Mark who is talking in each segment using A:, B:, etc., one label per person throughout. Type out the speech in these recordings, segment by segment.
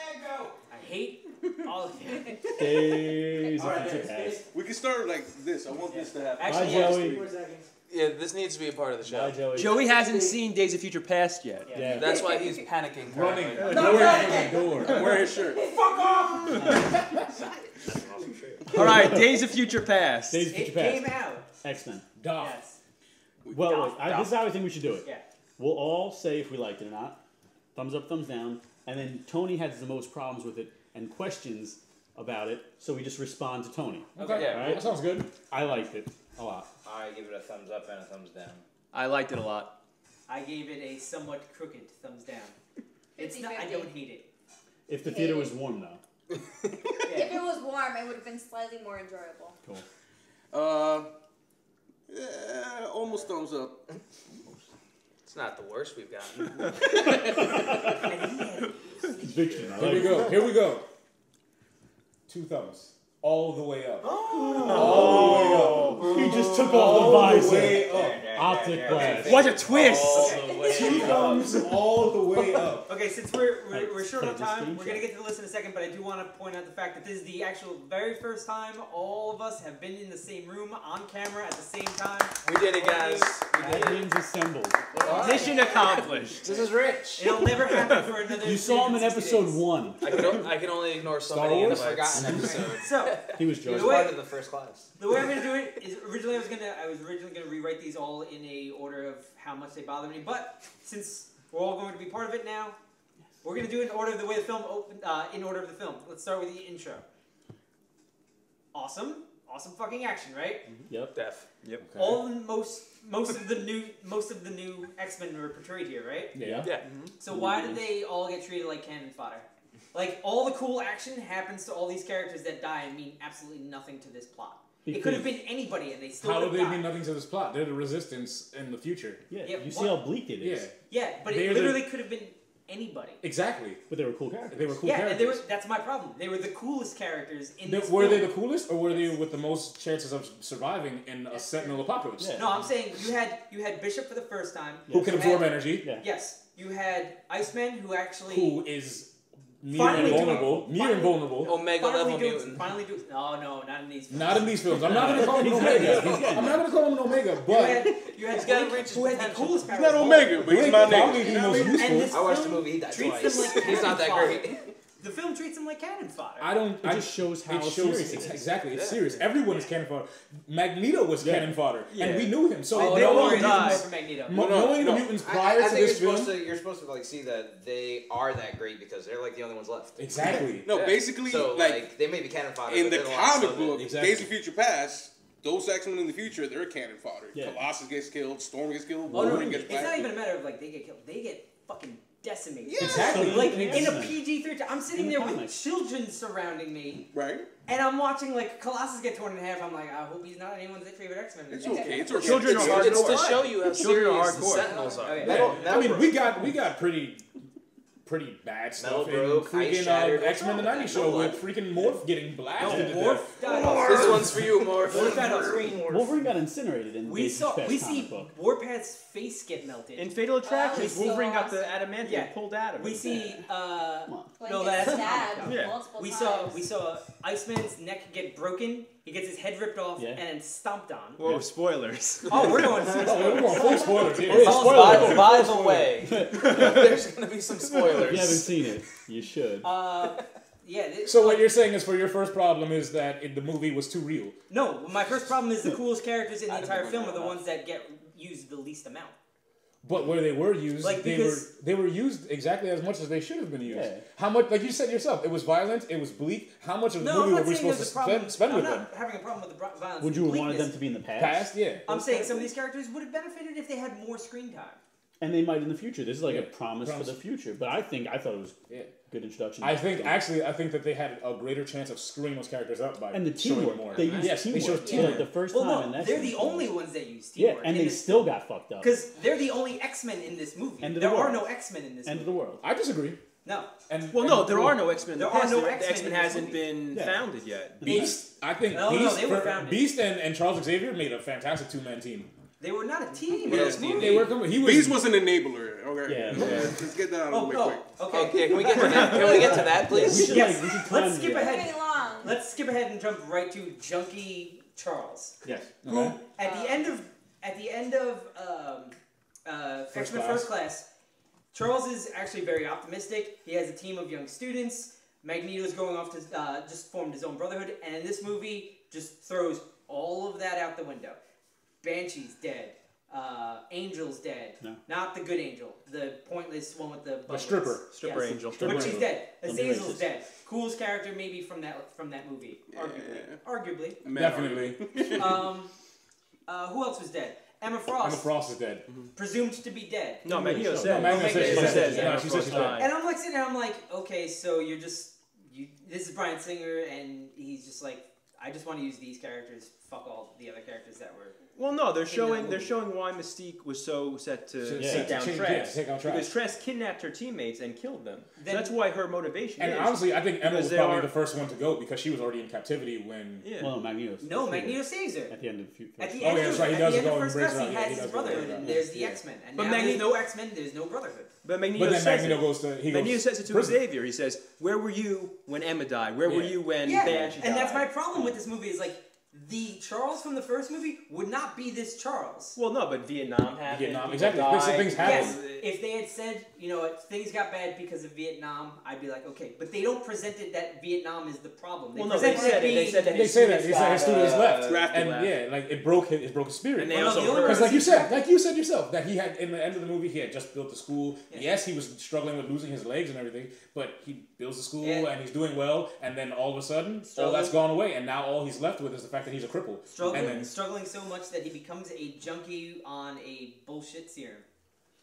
A: I hate all of you.
B: Days of Future Past.
C: We can start like this. I want this to happen.
A: Actually,
B: Bye, Joey.
A: 4 seconds.
D: Yeah, this needs to be a part of the show.
B: Bye, Joey.
E: Joey hasn't seen Days of Future Past yet.
B: Yeah.
D: That's why he's panicking.
C: Running.
D: Door.
C: I'm wearing his shirt.
A: Fuck off!
E: All right, Days of Future Past.
B: Days of
A: It
B: Future Past.
A: came out.
B: X-Men.
A: Yes.
B: Well, wait, this is how I think we should do it.
A: Yeah.
B: We'll all say if we liked it or not. Thumbs up, thumbs down. And then Tony has the most problems with it and questions about it, so we just respond to Tony.
F: Okay,
D: Yeah,
B: right.
F: that sounds good.
B: I liked it a lot.
G: I give it a thumbs up and a thumbs down.
E: I liked it a lot.
A: I gave it a somewhat crooked thumbs down. It's not. I
H: 50-50.
A: don't hate it.
B: If the theater was warm, though.
H: If it was warm, it would have been slightly more enjoyable.
B: Cool.
C: Yeah, almost thumbs up.
D: It's not the worst we've gotten.
B: Conviction.
F: Here we go. 2 thumbs. All the way up.
B: He just took off the visor.
F: Way up.
B: Optic blast.
E: What a twist!
F: 2 thumbs all the way up.
A: Okay, since we're short on
B: Play this
A: time,
B: game
A: we're gonna get to the list in a second, but I do want to point out the fact that this is the actual very first time all of us have been in the same room on camera at the same time.
D: We did it, guys. We did it.
B: Admins assembled.
E: Mission accomplished.
D: This is rich.
A: It'll never happen for another.
B: You saw him in
A: 360
B: episode
A: days.
B: 1.
D: I can only ignore so
F: Star
D: many
F: Wars?
D: forgotten episodes.
A: So
B: He was
G: He was
B: George.
G: part of the first class.
A: the way I'm gonna do it is originally I was originally gonna rewrite these all in a order of how much they bother me, but since we're all going to be part of it now, we're gonna do it in order of the way the film opened. In order of the film. Let's start with the intro. Awesome fucking action, right?
B: Yep.
D: Def.
E: Yep.
A: All the most of the new X-Men were portrayed here, right?
B: Yeah.
D: Yeah.
A: So why did they all get treated like cannon fodder? Like all the cool action happens to all these characters that die and mean absolutely nothing to this plot. It could have been anybody and they still
F: How
A: would
F: do
A: have
F: they mean
A: died.
F: nothing to this plot? They're the resistance in the future.
B: Yeah.
A: Yeah,
B: You see
A: what?
B: how bleak it is.
F: Yeah.
A: Yeah, but
F: They're
A: it
F: the-
A: literally could have been anybody.
F: Exactly.
B: But they were cool characters.
F: They were cool
A: Yeah, and
F: characters.
A: that's my problem. They were the coolest characters in this
F: Were they
A: film.
F: the coolest, or were they with the most chances of surviving in a Sentinel apocalypse?
B: Yeah.
A: No, I'm saying you had Bishop for the first time.
F: Who can
A: You
F: absorb
A: had-
F: energy?
B: Yeah.
A: Yes, you had Iceman who actually
F: Who is near
A: Finally doing-
F: invulnerable? Near
A: finally-
F: invulnerable.
D: Omega level
A: finally
D: mutant.
A: do. No, not in these.
F: Not in these films. I'm not going to call him an Omega. I'm not going to call him an Omega,
A: You
F: but
A: had
D: He's gotta
A: Blake,
D: reach his
A: who had the
D: potential.
A: coolest
C: He's
A: powers.
C: not Omega, but he's
F: Blake
C: my
F: probably
C: nigga.
F: the most
A: And
F: useful.
A: this
G: I watched the
A: film
G: movie, he died
A: treats
G: twice.
A: them like
D: He's not that
A: cannon
D: great.
A: fodder. The film treats them like cannon fodder.
F: I don't.
B: It just shows how
F: it shows
B: serious it is.
F: exactly. It's
D: Yeah.
F: serious. Everyone is cannon fodder. Magneto was
B: Yeah.
F: cannon fodder,
E: Yeah.
F: and we knew him. So
A: they
F: knowing
A: all
F: the
A: died
F: mutants,
A: for Magneto.
F: knowing the
C: No.
F: mutants
G: I
F: prior to
G: think
F: this film,
G: you're supposed to like see that they are that great because they're like the only ones left.
F: exactly.
C: No,
D: Yeah.
C: basically,
G: So
C: like
G: they may be cannon fodder
C: in
G: but
C: the
G: they're lost
C: comic
G: of it.
C: book,
F: Exactly.
C: Days of Future Past, those X-Men in the future, they're cannon fodder.
B: Yeah.
C: Colossus gets killed, Storm gets killed,
A: Oh, no,
C: Wolverine gets
A: it's not
C: back.
A: even a matter of like they get killed. They get fucking decimated.
F: Exactly.
A: Like
B: In
A: in a
B: X-Men.
A: PG-13, I'm sitting
B: In the
A: there with
B: comics.
A: children surrounding me,
C: Right?
A: and I'm watching like Colossus get torn in half. I'm like, I hope he's not anyone's favorite X-Men.
C: It's okay. It's okay.
E: Children
C: It's
E: are
C: okay.
E: hardcore.
D: It's to show you how
E: Children are
D: serious the
E: hardcore.
D: Sentinels are.
A: Okay.
F: I mean, we got pretty bad stuff in
G: broke, ice
F: freaking
G: shattered.
F: X-Men the '90s show
G: No
F: with freaking Morph getting blasted to
A: Morph
F: death.
A: died off
D: This
A: screen.
D: one's for you, Morph.
A: Morph died off screen.
B: Wolverine got incinerated in
A: We
B: Days of Future
A: see
B: Past comic book.
A: Warpath's face get melted.
E: In Fatal Attractions,
H: Oh,
E: Wolverine got
H: so
E: the adamantium
A: Yeah.
E: pulled out of him.
A: we see
B: Come on.
H: Like
A: No,
H: it's
A: that's
H: stabbed
A: not-
E: Yeah.
H: multiple
A: we
H: times.
A: saw Iceman's neck get broken. He gets his head ripped off
B: Yeah.
A: and then stomped on.
E: Whoa, spoilers.
A: Oh, we're going.
F: Oh, we're going full spoilers here.
B: Yeah, spoiler.
D: By the way, there's gonna be some
B: If you haven't
D: spoilers.
B: seen it, you should.
A: Yeah.
F: So what you're saying is, for your first problem is that the movie was too real.
A: No, my first problem is the coolest characters in the entire film are the ones that get used the least amount.
F: But where they were used,
A: Like,
F: they
A: because-
F: were used exactly as much as they should have been used.
B: Yeah.
F: How much, like you said yourself, it was violent, it was bleak. How much of the
A: No, I'm
F: movie were
A: not
F: we
A: saying
F: supposed
A: there's
F: to
A: a problem.
F: spend
A: I'm
F: with
A: not
F: them?
A: having a problem with the violence.
B: Would you
A: and
B: have wanted them
A: bleakness.
B: to be in the past?
F: Past, yeah.
A: I'm saying some of these characters would have benefited if they had more screen time.
B: And they might in the future. This is like
F: Yeah.
B: a promise for
F: Promise.
B: the future. But I thought it was
F: Yeah.
B: a good introduction.
F: I think that they had a greater chance of screwing those characters up by
B: and the
F: showing
B: teamwork.
F: more.
B: They used
F: Yes,
B: teamwork.
F: they showed
B: So,
F: teamwork.
B: like the first
A: Well,
B: time in
A: no,
B: X-Men
A: they're the
B: films.
A: only ones that use
B: Yeah,
A: teamwork.
B: and they still got fucked up.
A: because they're the only X-Men in this movie.
B: End of
A: There
B: the
A: are
B: world.
A: no X-Men in this
B: End of
A: movie.
B: the world.
F: I disagree.
A: No.
E: Well, no, there are no X-Men in the
A: There are
E: past.
A: no
E: The
A: X-Men
E: X-Men
A: in this
E: hasn't
A: movie.
E: been
B: Yeah.
E: founded yet.
F: Beast, I think
A: No,
F: Beast,
A: they were founded.
F: Beast and Charles Xavier made a fantastic two-man team.
A: They were not a team.
D: What
A: in
D: else
A: this
D: do you
A: movie.
F: They were coming. He was.
C: Beast was an enabler. Okay.
B: Yeah.
C: Let's get that out of the way quick.
A: Okay.
D: Okay, can we get to that? Can we get to that,
B: We
D: please?
B: should,
A: Yes.
B: we should
A: Let's
B: time
A: skip
B: the-
A: ahead.
H: Moving along.
A: Let's skip ahead and jump right to Junkie Charles,
B: Yes.
F: Okay.
A: at the end of X-Men First Class. Charles is actually very optimistic. He has a team of young students. Magneto's going off to just formed his own brotherhood, and in this movie, just throws all of that out the window. Banshee's dead. Angel's dead.
B: No.
A: Not the good Angel. The pointless one with the buttons.
F: stripper.
E: Stripper
A: Yes.
E: Angel.
B: Stripper
A: But she's
B: Angel.
A: dead.
B: Don't be
A: Azazel's
B: racist.
A: dead. Coolest character maybe from that movie. Arguably.
F: Definitely.
A: Who else was dead? Emma Frost.
F: Emma Frost is dead.
A: Presumed to be dead.
E: No, Magneto
B: No,
E: said.
F: Magneto said
A: she said,
F: yeah, she said she's dead.
A: And I'm like sitting there, I'm like, okay, so you're just this is Bryan Singer, and he's just like, I just want to use these characters. Fuck all the other characters that were.
E: Well, no, they're showing
A: movie.
E: why Mystique was so set to
F: Yeah.
E: take down
F: Take
E: Trask.
F: down Trask.
E: Because Trask kidnapped her teammates and killed them. So
A: Then-
E: that's why her motivation
F: And
E: is.
F: honestly, I think Emma
E: Because
F: was
E: they
F: probably
E: are-
F: the first one to go because she was already in captivity when.
E: Yeah.
B: Well, no, Magneto's.
A: No, Magneto saves her.
B: At the end of
A: At the
F: Oh,
A: end
F: yeah,
A: of,
F: that's right, he
A: at
F: does
A: the end
F: go
A: of
F: and
A: First
F: breaks
A: Class,
F: out,
A: he
F: yeah,
A: has
F: he
A: his
F: does go
A: brotherhood,
F: and
A: and
F: breaks
A: there's
F: out.
A: the
F: Yeah.
A: X-Men. And
E: But
A: now
E: Magneto-
A: there's no X-Men, there's no Brotherhood.
E: But Magneto
F: But then
E: says
F: Magneto
E: it.
F: goes to
E: Magneto says it to
F: prison.
E: Xavier. He says, "Where were you when Emma died? Where were
F: Yeah.
E: you when
A: Yeah,
E: Banshee died?"
A: and that's my problem with this movie is like, the Charles from the first movie would not be this Charles.
E: Well, no, but Vietnam happened.
F: Vietnam,
E: people
F: exactly.
E: died.
F: Things happen.
A: Yes, if they had said, you know what, things got bad because of Vietnam, I'd be like, okay. But they don't present it that Vietnam is the problem.
E: Well, no, they
A: presented
E: said it. They said that
F: They
E: his
F: say that.
E: students
F: They say his
E: got,
F: students left,
C: drafted.
F: and yeah, like it broke his spirit.
E: And they
A: Well, no,
E: also
A: the only
E: heard.
F: Because like you said yourself, that he had in the end of the movie, he had just built the school.
A: Yeah.
F: Yes, he was struggling with losing his legs and everything, but he builds the school
A: Yeah.
F: and he's doing well. And then all of a sudden, all
A: Struggling.
F: that's gone away, and now all he's left with is the fact that he's a cripple. And then
A: Struggling so much that he becomes a junkie on a bullshit serum.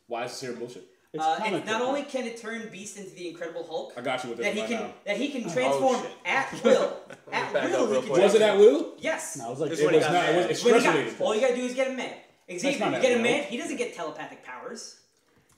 F: why is this here bullshit?
B: It's
A: And
B: comic
A: not
B: book.
A: only can it turn Beast into the Incredible Hulk,
F: I got you with this
A: that he
F: right
A: can
F: now.
A: that he can transform
D: shit.
A: at will. At
D: Back
A: will,
D: up real
A: he
D: quick.
A: can
F: Was it at will?
A: Yes.
B: No, it was like
E: This
F: It
E: when he
F: was
E: got
F: not. It was
E: mad.
F: it's
A: When he
F: stress
A: got,
F: related.
A: all you gotta do is get him mad. Xavier,
F: not
A: you
F: at
A: get him
F: will.
A: mad, he doesn't get telepathic powers.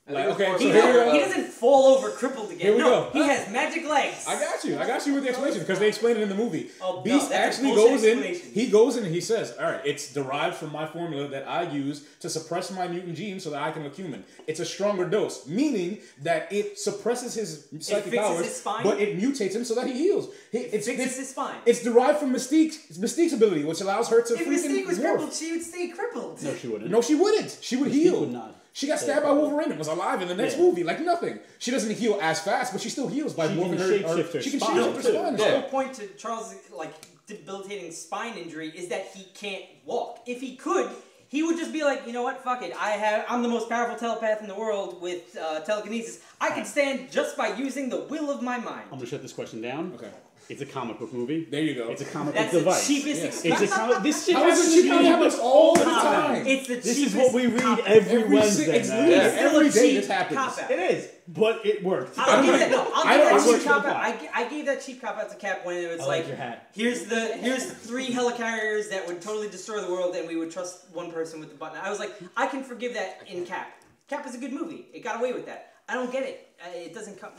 F: Like, okay, so
A: He,
F: here we go.
A: he doesn't fall over crippled again.
F: Here we
A: no,
F: go.
A: he has magic legs.
F: I got you with the explanation because they explain it in the movie.
A: Oh, no,
F: Beast
A: that's a
F: actually
A: bullshit
F: goes in.
A: explanation.
F: He goes in and he says, "All right, it's derived from my formula that I use to suppress my mutant genes so that I can look human. It's a stronger dose, meaning that it suppresses his psychic
A: fixes
F: powers,
A: his spine?
F: but it mutates him so that he heals.
A: It fixes his spine.
F: It's derived from Mystique's ability, which allows her to
A: If
F: freaking
A: Mystique was
F: morph.
A: crippled, she would stay crippled.
B: No, she wouldn't.
F: No, she wouldn't. She would
B: Mystique
F: heal.
B: would not.
F: She got
B: Stay
F: stabbed by
B: crippled.
F: Wolverine and was alive in the next
B: Yeah.
F: movie, like nothing. She doesn't heal as fast, but she still heals by
B: She
F: morphing
B: can shapeshift her
F: She can
B: spine,
F: shapeshift her
B: too.
F: spine.
A: The
F: Yeah.
A: whole point to Charles' like debilitating spine injury is that he can't walk. If he could, he would just be like, you know what, fuck it. I'm the most powerful telepath in the world with telekinesis. I can stand just by using the will of my mind.
B: I'm gonna shut this question down.
F: Okay.
B: It's a comic book movie.
F: There you go.
B: It's a comic
A: That's
B: book
A: the
B: device.
A: cheapest
F: Yes.
B: It's a comic. This shit
F: How is
B: happens
F: it cheap?
B: in
F: It
B: comic
F: happens
B: books
F: all the
B: time.
F: time.
A: It's the
B: This
A: cheapest
B: is what we read
A: cop-out.
B: every
F: Every
B: Wednesday.
F: it's
B: now.
F: literally
A: It's still
F: every
A: a
F: day
A: cheap
F: this happens.
A: cop-out.
B: It is, but it worked.
A: I'll give that. No,
F: I
A: I'll
F: don't-
A: give
F: I
A: that cheap
F: work
A: cop
B: for
A: out. I gave that cheap cop out to Cap when it was
B: I
A: like,
B: like your hat.
A: here's 3 helicarriers that would totally destroy the world, and we would trust one person with the button. I was like, I can forgive that in Cap. Cap is a good movie. It got away with that. I don't get it. It doesn't come.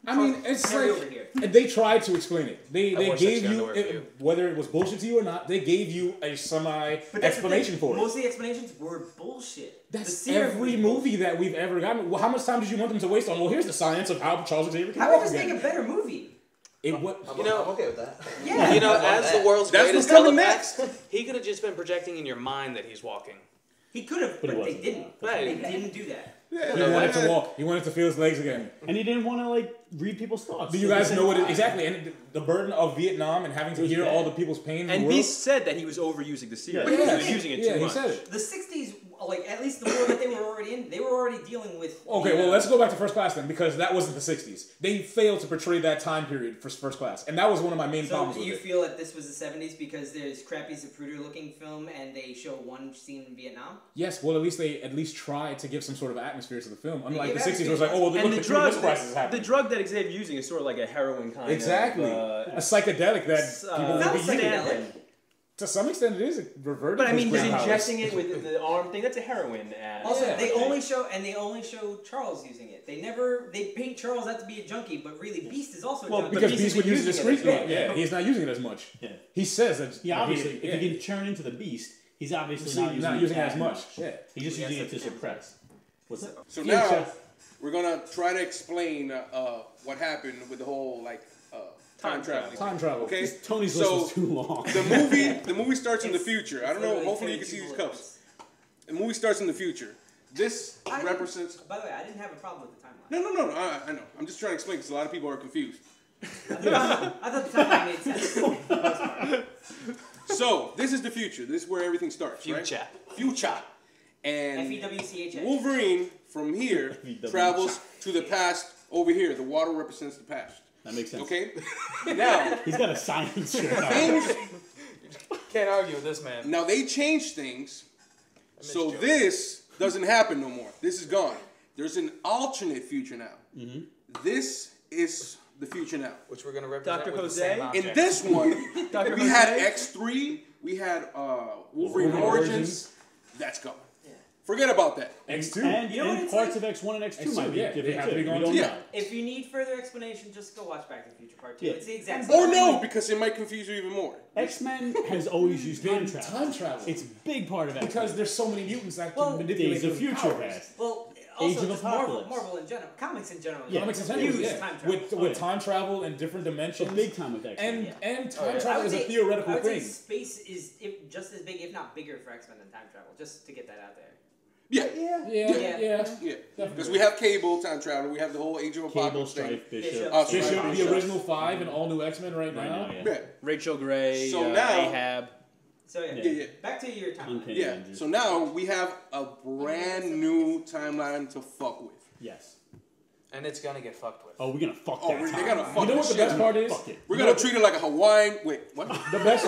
F: I mean, it's
A: Harry
F: like
A: over here.
F: they tried to explain it. They
D: wore
F: gave
D: sexy
F: you,
D: underwear for you.
F: whether it was bullshit to you or not. They gave you a semi
A: But that's the thing,
F: explanation for it.
A: Most of the explanations were bullshit. The
F: That's
A: serum
F: every
A: was
F: movie that we've ever gotten. Well, how much time did you want them to waste on? Well, here's the science of how Charles Xavier can
A: How
F: walk
A: about just
F: again.
A: make a better movie?
F: It would.
D: You know,
G: I'm okay with that.
A: Yeah.
D: You know, as the world's
C: That's
D: greatest
C: what's coming
D: telepath, he could have just been projecting in your mind that he's walking.
A: He could have,
B: But
A: but
B: he
A: they
B: wasn't.
A: didn't.
D: Right.
A: They didn't do that.
F: He wanted to walk. He wanted to feel his legs again.
B: And he didn't want to like read people's thoughts.
F: Do you guys know what it exactly? And the burden of Vietnam and having to
B: was
F: hear
B: bad.
F: all the people's pain in the
E: And
F: world.
E: Beast said that he was overusing the serum.
B: Yeah.
E: He was using it too
F: he
E: much.
F: said it.
A: The 60s, like, at least the world that they were already in, they were already dealing with...
F: Okay,
A: the,
F: well, let's go back to First Class then, because that wasn't the 60s. They failed to portray that time period for First Class, and that was one of my main
A: So
F: problems
A: do
F: with
A: you
F: it.
A: feel that this was the 70s because there's crappy Zapruder-looking film and they show one scene in Vietnam?
F: Yes, well, at least they tried to give some sort of atmosphere to the film. Unlike
A: gave
F: the 60s, where it was
A: atmosphere.
F: like, oh, well,
E: And
F: look,
E: the
F: the
E: drug,
F: drug crisis is
E: the
F: happening.
E: drug that Xavier's using is sort of like a heroin kind
F: Exactly.
E: of...
F: A psychedelic that people
A: Not
F: would be using.
A: psychedelic.
F: To some extent, it is reverted.
E: But I
F: to
E: mean,
F: his
E: he's
F: brain
E: injecting
F: powers.
E: it with the arm thing. That's a heroin ad.
A: Also,
F: Yeah.
A: they only show Charles using it. They paint Charles out to be a junkie, but really Beast is also a
E: Well,
A: junkie.
F: Because
E: Beast
F: Beast
E: isn't
F: would use it
E: using it as
F: discreetly.
E: much.
F: Yeah, he's not using it as much.
B: Yeah.
F: He says that.
B: Yeah, obviously,
F: yeah.
B: if he can turn into the Beast, He's obviously
F: See,
B: not using
F: it as
B: that
F: much. Yeah.
B: He's just using it to suppress. What's that?
C: So
B: Yeah,
C: now
B: Chef.
C: we're gonna try to explain what happened with the whole time traveling.
F: Time travel.
C: Okay.
B: Tony's
C: So
B: list is too long.
C: the movie starts in the future. I don't know.
A: Literally
C: Hopefully you can see these cups. The movie starts in the future. This represents.
A: By the way, I didn't have a problem with the timeline.
C: No. I know. I'm just trying to explain because a lot of people are confused.
A: I thought the timeline made sense.
C: So this is the future. This is where everything starts.
D: Future.
C: Right? Future. And
A: FEWCHA.
C: Wolverine from here travels to the past over here. The water represents the past.
B: That makes sense.
C: Okay. Now
B: He's got a science shirt on.
C: things.
D: Can't argue with this man.
C: Now they changed things, so this doesn't happen no more. This is gone. There's an alternate future now.
B: Mm-hmm.
C: This is the future now.
D: Which we're gonna represent
E: Dr.
D: with
E: Jose?
D: the same
C: In
D: object.
C: this one,
E: Dr.
C: we had
E: Jose?
C: X3, we had Wolverine
F: Wolverine
C: Origins. That's gone. Forget about that.
F: X2.
B: And,
A: You know what
B: and
A: it's
B: parts
A: like?
B: of X1 and X2
F: X2,
B: might be
F: yeah, they
B: different
F: have to
B: too.
F: be
B: We
F: gone
B: don't
F: too.
B: know.
A: If you need further explanation, just go watch Back to the Future Part 2.
B: Yeah.
A: It's the exact
C: Or
A: same.
C: no, because it might confuse you even more.
B: X-Men has always used time travel.
F: Time travel.
B: It's a big part of X-Men.
F: Because there's so many mutants that
A: Well,
F: can manipulate
B: Days of
F: their
B: Future
F: powers.
B: Past.
A: Well,
B: Age
A: also
B: of
A: just Marvel
B: Apocalypse.
A: in general, comics in general.
B: Yeah.
F: Comics in
A: use
F: general, yeah.
A: time travel.
F: With time travel and different
B: So
F: dimensions.
B: big time with X-Men.
F: and
A: Yeah.
F: and time
A: I
F: travel
A: would
F: is a
A: say-
F: theoretical
A: I would say
F: thing.
A: space is just as big, if not bigger, for X-Men than time travel. Just to get that out there.
C: Yeah.
F: Yeah.
C: Yeah. Because we have Cable, time travel. We have the whole Age of
B: Cable,
C: Apocalypse thing.
B: Strife, Bishop.
A: Bishop.
F: Bishop,
C: Right.
F: the original 5 and all new X-Men right
B: Right
F: now.
B: now, yeah.
C: Yeah.
E: Rachel Gray,
C: So now-
E: Ahab.
A: So yeah,
C: Yeah.
A: back to your timeline.
B: Uncanny
C: Yeah.
B: Avengers.
C: So now we have a brand new timeline to fuck with.
B: Yes.
D: And it's gonna get fucked with.
B: Oh, we're gonna fuck
C: Oh,
B: that
C: they
B: timeline.
C: gotta fuck
F: You know what the
C: shit.
F: best part is?
B: Fuck it.
C: We're gonna treat it like a Hawaiian. Wait, what?
F: The best.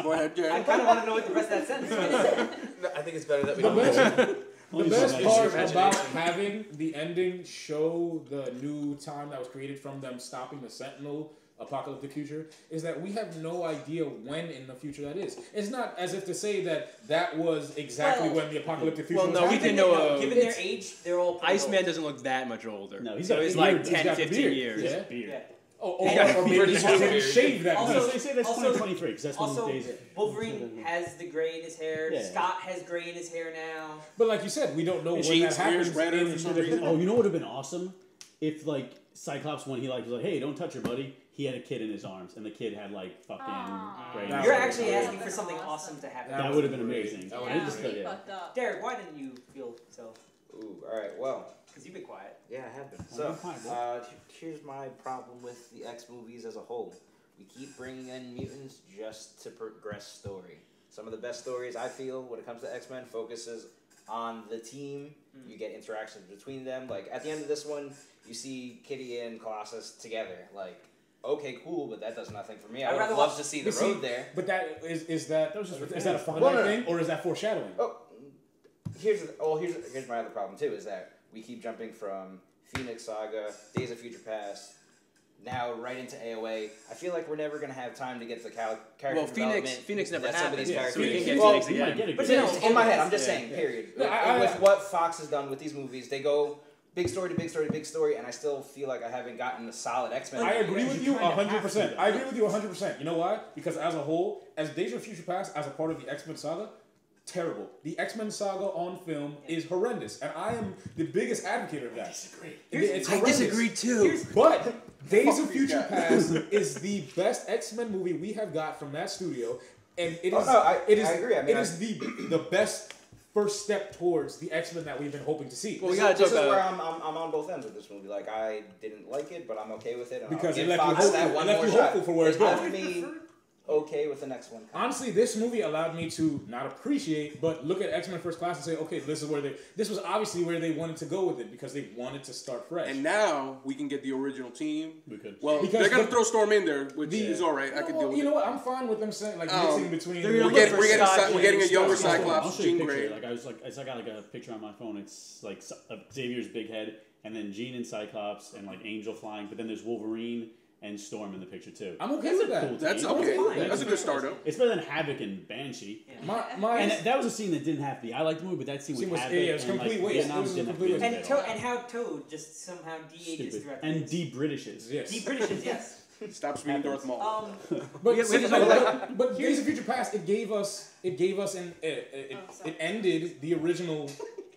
C: Go ahead,
A: I
C: Jerry.
A: kind of want to know what the rest of that sentence is.
D: No, I think it's better that we
F: The
D: don't.
F: best, the
B: Only
F: best
B: so
F: part
B: nice.
F: about having the ending show the new time that was created from them stopping the Sentinel apocalyptic future is that we have no idea when in the future that is. It's not as if to say that was exactly
A: Well-
F: when the apocalyptic future
E: Well,
F: was
E: no, we
F: happening.
E: can know.
A: Given their age, they're all pretty
E: Iceman
A: old.
E: doesn't look that much older.
B: No, he's
E: so
B: got a
E: it's
B: beard.
E: like
F: He's
E: 10,
F: got the
E: 15
F: beard.
E: years.
F: Yeah.
B: Beard.
A: Yeah.
F: Or
A: Yeah.
F: maybe he
D: Also-
F: didn't shave that
A: also-
F: much.
B: So they say that's
A: also-
B: 2023 because that's when
A: Also,
B: the days.
A: Wolverine has the gray in his hair.
B: Yeah.
A: Scott has gray in his hair now.
F: But like you said, we don't know when that
C: Jean's hair
F: happens.
C: is redder
F: in
C: for some
F: the-
C: reason.
B: Oh, you know what would have been awesome if like Cyclops when he was like, hey, don't touch your buddy. He had a kid in his arms, and the kid had like fucking.
H: Aw.
B: gray
F: That
A: You're
F: was
A: actually
F: great.
A: asking for something awesome to happen.
B: That would have been amazing.
F: That
B: I
F: would've
B: just
F: been
B: thought, yeah.
H: fucked up.
A: Derek, why didn't you feel so?
G: Ooh, all right. Well,
A: Because you've been quiet.
G: yeah, I have been.
B: Oh,
G: So,
B: you're fine, bro.
G: here's my problem with the X movies as a whole. We keep bringing in mutants just to progress story. Some of the best stories I feel when it comes to X-Men focuses on the team. You get interactions between them. Like at the end of this one, you see Kitty and Colossus together. Like, okay, cool, but that does nothing for me. I
A: I'd
G: would have
A: rather
G: loved
A: watch-
G: to see the
F: But see,
G: road there.
F: But that is that
B: That was just
F: is that a finite
G: Well, no, no.
F: thing or is that foreshadowing?
G: Oh, here's my other problem too. Is that we keep jumping from Phoenix Saga, Days of Future Past, now right into AOA. I feel like we're never gonna have time to get the character
E: Well,
G: development.
E: Phoenix never
G: that some of
E: happened,
G: these
F: yeah,
G: characters.
E: so we can get
G: Well,
E: Phoenix
B: You might
E: again.
B: get a
A: But
B: good
A: you know,
B: one.
G: in my head, I'm just
E: Yeah.
G: saying. Period.
F: No, I-
G: With what Fox has done with these movies, they go big story to big story to big story, and I still feel like I haven't gotten a solid X-Men.
F: I agree with you
B: kinda have
F: 100%.
B: to.
F: I agree with you 100%. You know why? Because as a whole, as Days of Future Past, as a part of the X-Men saga, terrible. The X-Men saga on film is horrendous, and I am the biggest advocate of that. It's
E: I
F: horrendous.
E: disagree too.
F: But Days of
C: Fuck these
F: Future
C: guys.
F: Past is the best X-Men movie we have got from that studio, and it
G: Oh,
F: is.
G: no, I agree. I mean,
F: it is the best first step towards the X-Men that we've been hoping to see.
E: Well, we
G: This
E: gotta
G: is- this
E: talk
G: is where
E: about.
G: I'm on both ends with this movie. Like I didn't like it, but I'm okay with it. And
F: Because
G: I'll
F: it
G: give
F: left you
G: Fox that
F: hopeful-
G: one
F: it left
G: more
F: you
G: shot.
F: hopeful for where it's
G: It
F: going.
G: left me okay with the next one.
F: Honestly, this movie allowed me to not appreciate, but look at X-Men First Class and say, okay, this was obviously where they wanted to go with it because they wanted to start fresh.
C: And now we can get the original team.
B: We could.
C: Well,
F: Because
C: they're gonna
F: the-
C: throw Storm in there, which
F: the-
C: is all right. I could deal with
F: you
C: it.
F: know what? I'm fine with them saying like
C: Um,
F: mixing between.
E: they're gonna
C: We're
E: look
C: getting,
E: for
C: we're getting,
E: Scott
C: we're getting a
E: James
C: younger
E: stuff.
B: I'll
C: Cyclops,
B: show you a
C: Jean
B: picture.
C: Grey.
B: Like I got like a picture on my phone. It's like Xavier's big head, and then Jean and Cyclops, and like Angel flying. But then there's Wolverine and Storm in the picture too.
F: I'm okay
B: That's
F: with
B: a
F: that.
B: cool
C: That's
B: team.
C: okay.
A: fine.
C: That's a good start, though.
B: It's better than Havoc and Banshee.
F: My
B: And that was a scene that didn't have to be. I liked the movie, but that scene with
F: Scene was-
B: Havoc
F: yeah, it was
B: and
F: complete
B: like,
F: waste.
B: Vietnam
F: It was a
B: didn't have to
F: complete
B: be
F: waste.
B: in
A: And
B: there.
A: and how Toad just somehow de-ages
B: Stupid.
A: throughout the
B: And
A: movies.
B: de-Britishes.
F: yes.
A: De-Britishes, yes.
C: Stop screaming Darth Maul.
F: But,
A: Yeah,
F: but Days of Future Past, it gave us it ended the original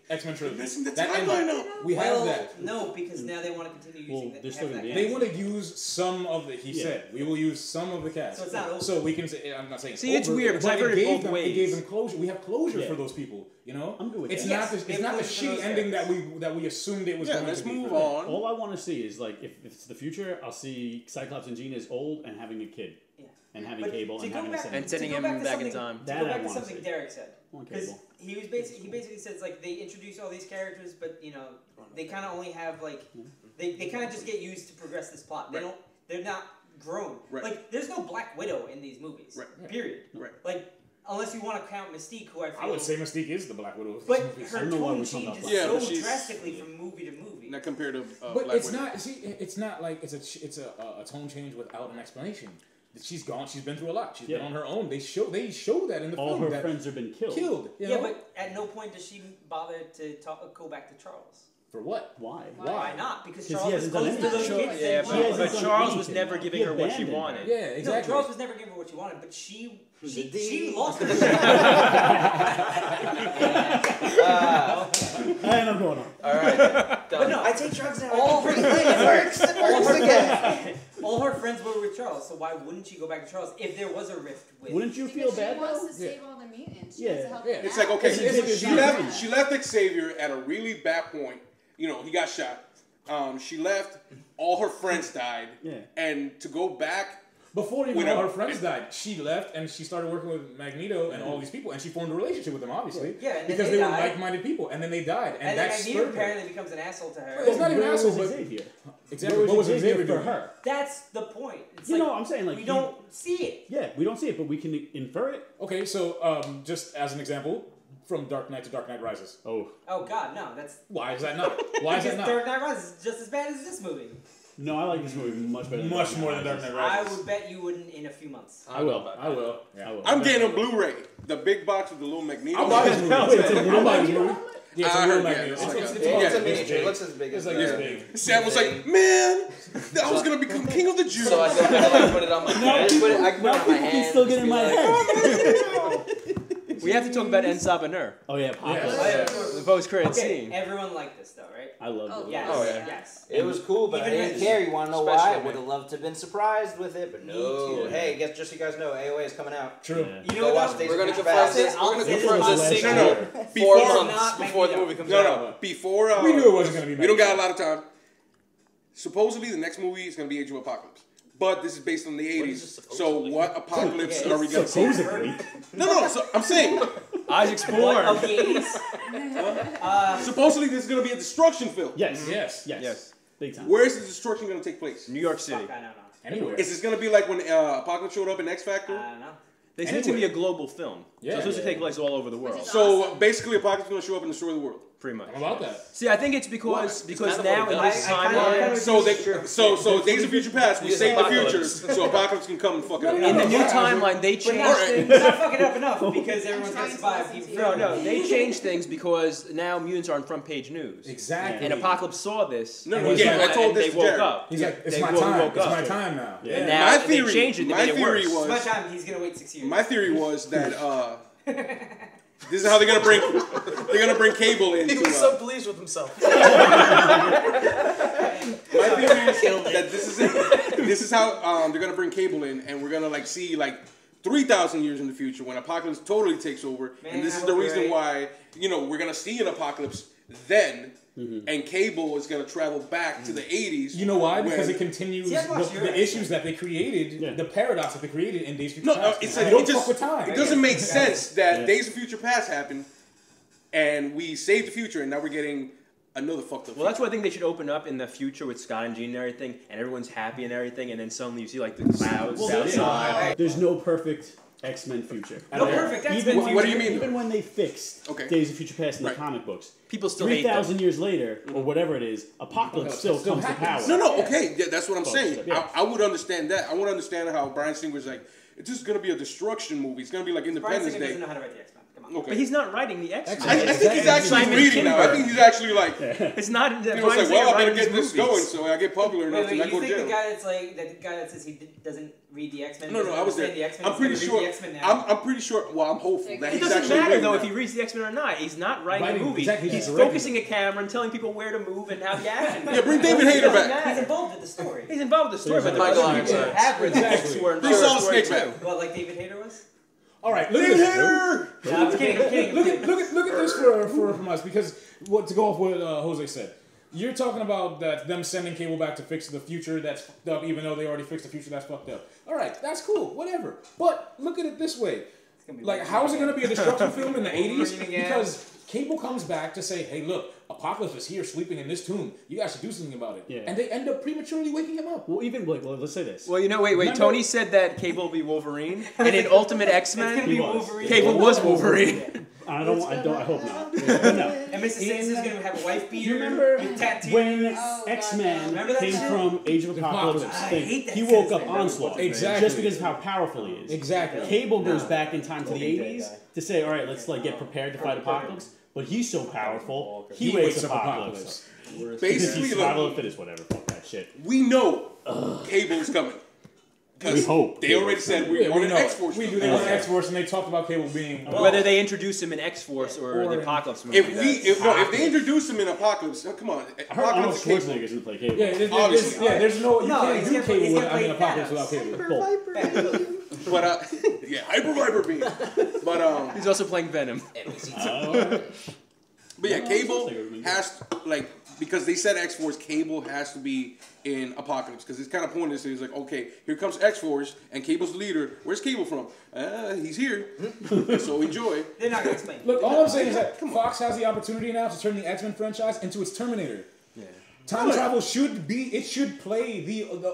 F: X-Men trilogy.
C: Listen to
F: That
C: timeline
F: ended.
C: now.
F: We have that.
A: No, because now they want to continue using
B: they're still gonna be
F: They want to use some of the. He
B: Yeah.
F: said we will use some of the cast.
A: So it's not over.
F: So we can say. I'm not saying.
E: See, it's
F: over,
E: weird, because
F: but
E: I've heard it both
F: them,
E: ways.
F: It gave them closure. We have closure
B: Yeah.
F: for those people. You know,
B: I'm good with
F: it's
B: that.
F: not.
A: Yes,
F: It's
A: we have
F: not the
A: closure for
F: shitty
A: those
F: ending
A: characters.
F: that we assumed it was
C: Yeah,
F: going
C: let's
F: to be.
C: move
F: for them.
C: on.
B: All I want to see is like if it's the future, I'll see Cyclops and Jean as old and having a kid,
A: Yeah.
B: and having
A: But
B: Cable
A: to
B: and
A: go
B: having
A: back-
B: a son.
E: And sending
A: to go
E: him
A: back to
E: back in
A: something-
E: time.
A: To
B: That
A: go
B: I
A: back to
B: wanna
A: something
B: see.
A: Derek said.
B: One
A: Because
B: Cable.
A: he basically says like they introduce all these characters, but you know they kind of only have like they kind of just get used to progress this plot. They
C: Right.
A: don't. They're not grown.
C: Right.
A: Like there's no Black Widow in these movies.
C: Right.
A: Period.
C: Right.
A: Like unless you want to count Mystique, who I feel.
F: I would say Mystique is the Black Widow. of
A: But
F: these
A: her
B: I don't know why
A: tone
B: we're talking
A: changes
B: about
C: Black Widow.
A: so
C: Yeah, but she's-
A: drastically from movie to movie.
C: Not compared to
F: But
C: Black
F: it's
C: Widow.
F: not. See, it's not like it's a tone change without an explanation. She's gone. She's been through a lot. She's been
B: Yeah.
F: on her own. They show that in the
B: All
F: film.
B: her
F: that
B: friends have been killed.
F: killed. You
A: Yeah,
F: know?
A: but at no point does she bother to go back to Charles.
F: for what?
B: Why?
A: Why not? Because
B: 'Cause he
A: Charles was
B: hasn't done
A: close to those
B: anything.
A: kids.
E: Yeah,
A: and
B: She
E: but,
A: Charles-
B: hasn't
E: but
B: done
E: Charles was
B: anything,
E: never
B: though.
E: giving
B: He
E: her what she
B: abandoned her.
E: wanted.
F: Yeah,
A: No,
F: exactly.
A: Charles was never giving her what she wanted, but she
G: D.
A: lost her.
B: And I'm going on.
D: All right.
A: But
D: Done.
A: no,
G: I take drugs now.
A: all her
G: It works. It
A: all
G: works
A: her
G: again.
A: all her friends were with Charles, so why wouldn't she go back to Charles if there was a rift with?
B: Wouldn't you feel
H: Because
B: bad
H: she
B: though?
H: wants to save all the mutants. She
B: Yeah.
H: wants to help
F: Yeah.
H: them
C: It's
H: out.
C: like okay,
B: It's
C: she
B: not
C: left.
B: fun.
C: She left Xavier at a really bad point. You know, he got shot. She left. All her friends died.
B: Yeah.
C: And to go back,
F: Before even
C: Without-
F: all her friends died, she left and she started working with Magneto and all these people, and she formed a relationship with them, obviously.
A: Yeah, and then
F: because
A: they
F: they were
A: died.
F: like-minded people, and then they died, and
A: And then
F: that
A: Magneto
F: spurred her.
A: apparently becomes an asshole to her.
F: It's not even
B: Where
F: asshole,
B: was
F: but
B: Xavier?
F: exactly.
B: Where
F: What was Xavier
B: for
F: doing?
B: her?
A: That's the point. It's
B: You
A: like,
B: know, I'm saying like
A: we
B: he-
A: don't see it.
B: Yeah, we don't see it, but we can infer it.
F: Okay, so just as an example, from Dark Knight to Dark Knight Rises.
B: Oh
A: Oh God, no, that's
F: Why is that not? Why is that
A: because
F: not?
A: Dark Knight Rises is just as bad as this movie.
B: no, I like this movie much better. Than
F: Much more than Dark Knight
A: I
F: Rises.
A: would bet you wouldn't in a few months.
B: I will.
F: I will.
B: I will.
C: I'm getting a Blu-ray, the big box with the little Magneto.
F: I'll buy this movie.
B: Wait, it's a
F: I'll buy this
B: Magneto?
F: movie. Yeah, it's
C: I
F: a little
C: heard that.
F: Magneto.
C: It's
F: It's
C: like
F: it's
C: a-
F: it's
C: yeah,
F: about
G: It's a
F: this
G: miniature. It
F: big.
G: looks as big
F: It's
G: as
F: like
G: the-
F: this big.
C: Sam was like, man, I was gonna become king of the Jews.
D: So I go put it on my head.
G: I put it on my
B: Now people can
G: hand.
B: still get in
G: just
B: my
G: be like,
B: head.
E: We have to talk about Ensab and Nur,
B: Oh yeah,
F: Yeah.
B: Apocalypse.
E: the post-credit
A: Okay,
E: scene.
A: everyone liked this though, right?
B: I love
H: Oh,
B: it.
A: Yes.
D: Oh, yeah.
A: Yes.
G: It was cool, but I
A: Even
G: didn't
A: with-
G: care. You want to know why?
F: Especially
G: I
F: me.
G: would have loved to have been surprised with it, but
A: Me
G: no.
B: too.
G: Hey, guess just so you guys know, AOA is coming out.
F: True.
B: Yeah.
A: You
G: Go
A: know
G: watch
A: what?
G: Days
D: We're
G: of
D: gonna
G: Future
D: confirm
G: Past.
D: this. We're gonna
A: I'll say this
D: confirm
A: much.
D: this
C: No,
D: sequel
C: no.
D: 4
C: Before-
D: months
A: Not
D: before the
A: Magneto.
D: movie comes
C: No,
D: out.
C: no. Before
F: We knew it wasn't gonna be
C: we don't got a
F: Magneto.
C: lot of time. Supposedly, the next movie is gonna be Age of Apocalypse, but this is based on the
D: What is
C: '80s.
D: this
C: So,
D: supposedly?
C: what apocalypse
A: Yeah,
C: are we gonna see?
B: Supposedly.
C: No. So I'm saying,
E: Isaac's
A: What
E: born.
A: of the 80s?
C: supposedly, this is gonna be a destruction film.
B: Yes.
F: Yes.
B: Yes.
E: Yes.
B: Big time.
C: Where is the destruction gonna take place?
E: New York City.
A: Fuck, I don't know.
F: Anywhere.
C: Is this gonna be like when Apocalypse showed up in X Factor?
A: I don't know.
E: They said it's gonna be a global film.
F: Yeah.
E: So it's supposed to take place all over the
H: Which
E: world,
H: is
C: So
H: awesome.
C: basically, Apocalypse is gonna show up and destroy the world.
E: pretty much.
F: I'm about that.
E: See, I think it's because
D: kind of
E: now
D: what
E: in
D: it
E: this
A: does. I kinda-
E: timeline,
C: So Days of Future Past, we
D: Yes,
C: save the
D: Apocalypse.
C: future, so Apocalypse can come and fuck it up.
E: in the new timeline, they
A: But
E: changed
A: not,
E: things.
A: not fucking up enough because everyone's gonna
H: trying to
A: survive.
H: listen
A: Even
H: to you.
E: No, they changed things because now mutants are on front page news.
F: Exactly.
E: And Apocalypse saw this.
C: No,
E: and
C: no,
E: was
C: yeah,
E: like-
C: I told
E: and
C: this
E: they
C: to
E: woke
C: Jared.
E: up.
F: He's like, it's
E: They
F: my
E: woke
F: time.
E: up.
F: It's my time now.
B: Yeah.
E: And
F: Yeah.
E: now
C: My
E: they
C: theory-
E: changed it. They
C: my
E: made it
C: theory
E: worse.
C: was-
A: By the time he's gonna wait 6 years.
C: My theory was that this is how they're gonna bring Cable in.
D: He
C: to,
D: was so pleased with himself.
C: my theory is that this is how they're gonna bring Cable in, and we're gonna see 3,000 years in the future when Apocalypse totally takes over,
A: Man,
C: and this
A: I
C: is the
A: hope
C: reason
A: you're
C: why we're gonna see an Apocalypse then, and Cable is gonna travel back to the 80s.
F: You know why?
C: when-
F: Because it continues
A: See, I watched your
F: the
A: episode.
F: issues that they created,
B: Yeah.
F: the paradox that they created in Days of Future
C: No,
F: Past.
C: it's
F: You
C: like
F: don't
C: it just
F: fuck with time.
C: it doesn't make sense that
B: Yeah.
C: Days of Future Past happened, and we saved the future, and now we're getting another fucked up.
E: Well, that's why I think they should open up in the future with Scott and Jean and everything, and everyone's happy and everything, and then suddenly you see the clouds outside.
B: There's no perfect X-Men future.
A: No perfect X-Men
B: Even,
C: What do you mean?
B: Even when they fixed
C: Okay.
B: Days of Future Past in the
C: Right.
B: comic books,
E: People still hate them.
B: 3,000 years later, or whatever it is, Apocalypse still comes to power.
C: No, okay, yeah, that's what I'm saying.
B: Yeah.
C: I would understand that. I would understand how Bryan Singer's like, it's just gonna be a destruction movie. It's gonna be like
A: Bryan
C: Independence
A: Singer
C: Day.
A: doesn't know how to write the X-Men. Come
C: Okay.
E: But he's not writing the X-Men.
C: I think he's actually
E: Simon
C: reading now. I
E: Kinberg.
C: think he's actually like.
E: It's not.
C: He was like, well, I better get this going so I get popular enough
A: Wait,
C: to not
A: you
C: go to
A: think
C: jail.
A: the guy that's like the guy that says he doesn't read the X-Men?
C: No, I was there.
A: The X-Men,
C: I'm pretty sure.
A: The X-Men now.
C: I'm pretty sure. Well, I'm hopeful that
E: It
C: he's
E: doesn't
C: actually
E: matter
C: reading
E: though
C: now.
E: if he reads the X-Men or not. He's not writing
F: Writing,
E: a movie.
F: exactly,
E: He's
F: he's directing.
E: focusing a camera and telling people where to move and how the action.
C: Yeah, bring David Hayter back.
A: He's involved with the story.
E: He's involved with the story, but the
D: Michael
E: other people
D: Ironside.
E: have written
F: Exactly.
E: who are
C: Bring
E: involved
C: Solid
E: with the
C: Snake
E: story
C: back.
E: too.
A: What, like David Hayter was?
F: All right, look at
C: David
F: this.
C: Hayter.
A: No, I'm kidding. I'm kidding.
F: Look at this from us, because to go off what Jose said, you're talking about that them sending Cable back to fix the future that's fucked up, even though they already fixed the future that's fucked up. All right, that's cool, whatever. But look at it this way: like, how is it going to be a destruction film in the '80s? Because Cable comes back to say, "Hey, look, Apocalypse is here, sleeping in this tomb. You guys should do something about it."
B: Yeah.
F: And they end up prematurely waking him up.
B: Well, even like, well, let's say this.
E: Well, wait.
B: Remember-
E: Tony said that Cable will be Wolverine, and in Ultimate
A: It's gonna
E: X-Men,
A: be
B: He was.
A: Wolverine.
E: Cable was Wolverine.
B: I hope not. No.
A: And Mrs. Sins is gonna have a wife
B: Do you
A: beater
B: remember
A: with tattoos.
B: when
H: Oh,
B: X-Men
H: God,
A: Remember that
B: came
A: shit?
B: from Age of Apocalypse?
F: Apocalypse.
A: I
B: thing,
A: hate that
B: he woke
A: sentence.
B: up Onslaught.
F: Exactly.
B: Just because of how powerful he is.
F: Exactly.
B: Cable goes back in time to the
E: Big dead
B: 80s
E: guy.
B: to say, all right, let's like get prepared to fight Apocalypse. But he's so powerful, he
F: He
B: wakes
F: wakes
B: up
F: up
B: Apocalypse.
F: Apocalypse.
C: Basically,
B: He's survival of
C: look,
B: the fittest, whatever. Fuck that shit.
C: we know Cable's coming.
B: We hope
C: They already said we're
F: Yeah,
C: on
F: we
C: an
F: know
C: X-Force.
F: it. We
C: film.
F: do. They were X-Force, and they talked about Cable being.
E: Whether they introduce him in X-Force or the Apocalypse movie.
C: If they introduce him in Apocalypse, oh, come on,
B: I heard Arnold
C: Apocalypse Cable.
B: Schwarzenegger's gonna play Cable.
F: Yeah,
C: Obviously.
F: there's no. You
A: No,
F: can't
A: he's
F: do
A: gonna play-
F: Cable
A: he's gonna
F: without
A: play
F: Apocalypse
A: Thanos.
F: without Cable.
B: Both.
C: But yeah, Hyper Viper Beam. But
E: He's also playing Venom.
C: But yeah,
B: No,
C: Cable
B: it's like-
C: has like because they said X Force, Cable has to be in Apocalypse because it's kind of pointless. It's like, okay, here comes X Force and Cable's the leader. Where's Cable from? He's here. So enjoy.
A: They're not gonna explain.
F: Look, all I'm saying is that Fox has the opportunity now to turn the X-Men franchise into its Terminator.
E: Yeah.
F: Time travel should play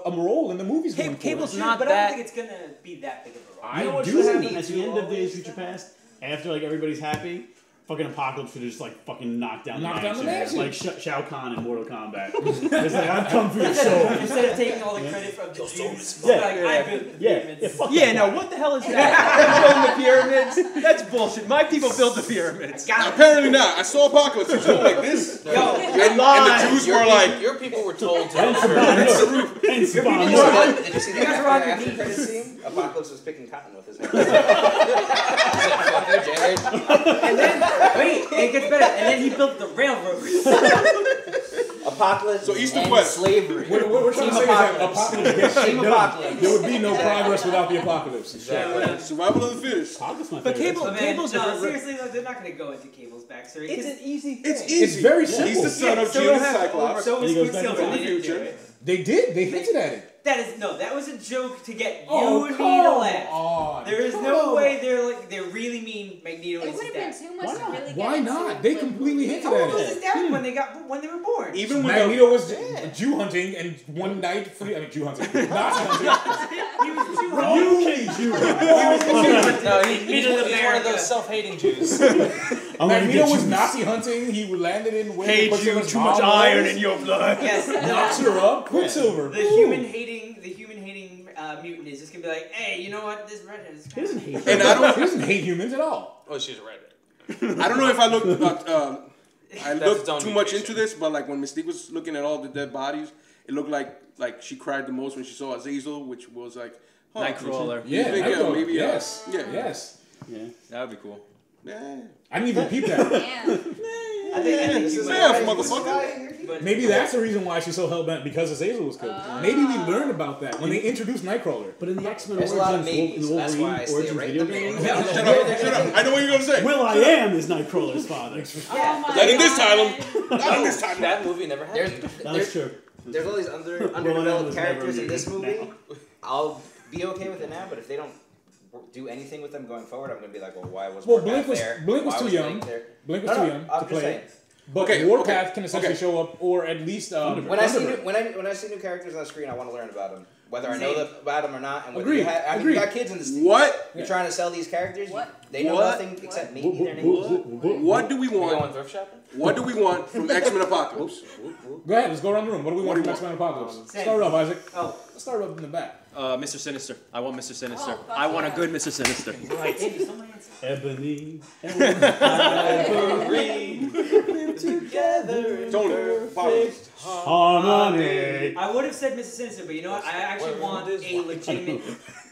F: a role in the movies. going forward.
E: Cable's
A: Sure,
E: not
A: but I don't
E: that.
A: think it's gonna be that big of a role.
F: I
B: You know what
F: do
B: should happen
F: need
B: at the end of Days of Future Past? After like everybody's happy, fucking Apocalypse should just like fucking knock down the mansion. Like Shao Kahn in Mortal Kombat. It's like, I've come for your soul.
A: Instead of taking all the credit from the Jews,
B: Yeah.
A: like, I built the pyramids.
B: Yeah, fuck
E: Yeah,
B: that
E: no,
B: guy.
E: what the hell is that? Building the pyramids? That's bullshit. My people built the pyramids.
C: Apparently not. I saw Apocalypse. He was like this.
A: Yo,
C: And the Jews were like,
D: Your people were told to.
B: And Saban. And
G: Did you see
B: Saban.
G: that? Did you see
A: You guys
G: that
A: were on your
G: after
A: knees.
G: credit scene? Apocalypse was picking cotton with his hand.
D: Fuck you, Jared.
A: and then wait, it gets better. And then he built the railroad.
G: Apocalypse
C: So East and
G: and
C: West.
G: slavery.
F: What we're trying to say is that Apocalypse gets shit
G: Team
F: done.
G: Apocalypse.
F: There would be no progress without the Apocalypse.
C: survival of the fittest.
B: Apocalypse my
E: But
B: favorite.
E: Cable-
A: So, man,
E: Cable's a
A: no,
E: re-
A: seriously though, they're not gonna go into Cable's backstory.
E: It's
A: 'cause-
E: an easy thing.
C: It's easy.
F: It's very
C: He's
F: simple.
C: the son of
A: so
C: Judas
A: have-
C: Cyclops.
A: So
B: And
A: was
B: he goes back
A: Quicksilver.
B: to
A: They
C: the
A: didn't do
C: future.
A: it.
F: They did. They hinted at it.
A: That was a joke to get you
F: Oh,
A: and me
F: come
A: to laugh.
F: on.
A: There is no way they really mean Magneto
H: It
A: is
H: would
A: his
H: have been
A: dad.
H: too much
B: Why
H: to
B: not?
H: really get
F: Why
H: into.
F: not? They
H: Like,
F: completely hinted
A: How
F: at
A: old was
F: it.
A: his dad when they were born?
C: Even with
F: Magneto was Jew hunting and one night free. I mean, Jew hunting. Nazi hunting.
A: He was Jew.
D: No, he's
A: Middle
D: one of
A: America.
D: those self-hating Jews.
B: I'm gonna
F: Magneto
B: get
F: was
B: you.
F: Nazi hunting. He landed in where
E: Hate you,
F: Quicksilver's
E: too much
F: mom
E: iron
F: was.
E: in your blood.
A: Yes,
F: Knocks her up. Quicksilver.
A: the human hating mutant is just gonna be like, hey, you know what? This redhead is.
B: He doesn't hate
C: and
F: He doesn't hate humans at all.
D: Oh, she's right.
C: I don't know if I looked I
D: That's
C: looked
D: its own
C: too much
D: mutation.
C: into this, but like when Mystique was looking at all the dead bodies, it looked like she cried the most when she saw Azazel, which was like
E: Nightcrawler.
F: Yeah,
C: Maybe,
F: Nightcrawler.
C: maybe,
F: yes.
C: yeah.
F: Yes.
B: Yeah.
E: That would be cool.
C: Yeah.
F: I didn't even peep that.
H: Yeah.
A: I think
G: This
A: you
G: is
A: might-
C: Yeah, motherfucker.
A: but-
F: Maybe that's the reason why she's so hell-bent, because Azazel was killed. Maybe we learned about that when they introduced Nightcrawler.
B: But in the X-Men
G: There's a
B: Origins,
G: lot of maybes.
B: in the
G: That's why I
B: Wolverine
G: stay
B: Origins
G: right
B: video
G: in the
B: game,
G: middle.
C: Shut up. I know what you're gonna say.
B: Will I Am is Nightcrawler's father.
H: Oh my
C: Not in this
H: God.
C: title. Not in this title.
D: That movie never happened.
B: That's true.
G: There's all these
B: Will I Am
G: underdeveloped
B: was
G: characters
B: never
G: in this
B: muted.
G: movie. I'll be okay with it now, but if they don't do anything with them going forward, I'm gonna be like, well, why was
F: Well,
G: Morgoth
F: Blink was
G: there?
F: Blink was
G: Why
F: too
G: was
F: young.
G: Blink there?
F: Blink was
G: No,
F: too
G: no,
F: young
G: I'm
F: to
G: just
F: play
G: saying.
F: it. But Warpath can essentially show up, or at least
G: when I see new characters on the screen, I want to learn about them, whether I know about them or not. And whether you got kids in this.
C: What?
G: You're trying to sell these characters? They know nothing except maybe their names.
C: What do we want?
D: Going thrift shopping?
C: What do we want from X-Men Apocalypse?
F: Go ahead, let's go around the room. What do we want from X-Men Apocalypse? Start off, Isaac.
A: Oh,
F: let's start off in the back.
E: Mr. Sinister. I want Mr. Sinister.
H: Oh,
E: I want a good Mr. Sinister.
A: right.
B: Ebony.
G: Together.
C: Tony,
B: Harmony.
A: I would have said Mr. Sinister, but you know what? I actually want a legitimate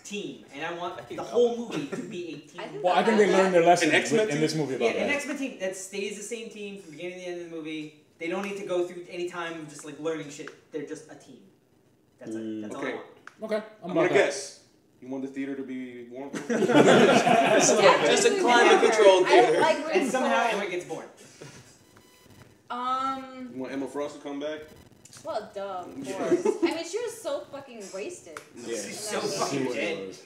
A: team, and I want the whole movie to be a team.
F: Well, I think they learned their lesson
C: An X-Men
F: in this movie about
A: Yeah, an
F: that.
A: X-Men team that stays the same team from beginning to the end of the movie. They don't need to go through any time of just like learning shit. They're just a team. That's it. That's all I
C: Okay.
A: want.
F: Okay,
C: I'm gonna guess. You want the theater to be warm?
D: Just a climate-controlled
H: I
D: theater.
H: don't like when
A: And somehow Emma gets born.
C: You want Emma Frost to come back?
H: Well, duh, of course. I mean, she was so fucking wasted.
F: Yeah.
A: She's so fucking dead.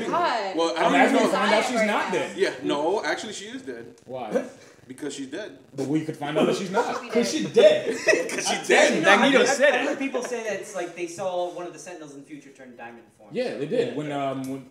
H: God.
C: Well, I don't
F: Imagine
C: even
F: we
C: know.
F: find out she's
H: Right
F: not
H: now.
F: dead.
C: Yeah, no, actually she is dead.
F: Why?
C: Because she's dead.
F: But we could find out that she's not.
H: Because
F: she's dead.
C: Because she's dead.
E: Magneto
A: I've
E: said
A: heard
E: it.
A: people say that it's like they saw one of the Sentinels in the future turn diamond form.
F: Yeah, they did. When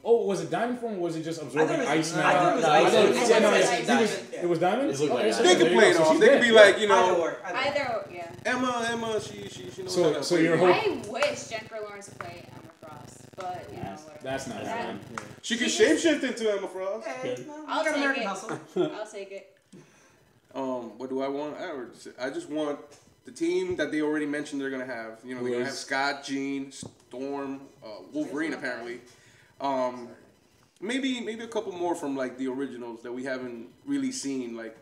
F: was it diamond form or was it just absorbing ice now?
A: I thought it was
F: I
A: ice.
F: thought
H: I thought it was
F: it was diamond.
B: It looked like
F: so
C: They
F: there
C: could
F: you
C: play
F: go.
C: it
F: So
C: off.
F: she's
C: They could
F: dead.
C: be like, you
A: Either
C: know,
A: or.
H: Either, yeah.
C: Emma, she knows
F: So-
C: how to
F: so
C: play
F: you're
C: it.
F: hoping-
H: I wish Jennifer Lawrence played Emma Frost, but you know, whatever.
F: That's not happening.
C: She can shapeshift into Emma Frost.
H: I'll
A: got
H: take
A: American
H: it.
A: Hustle.
H: I'll take it.
C: What do I want? I just want the team that they already mentioned they're gonna have. You know, they're gonna have Scott, Jean, Storm, Wolverine apparently. Maybe a couple more from like the originals that we haven't really seen. Like,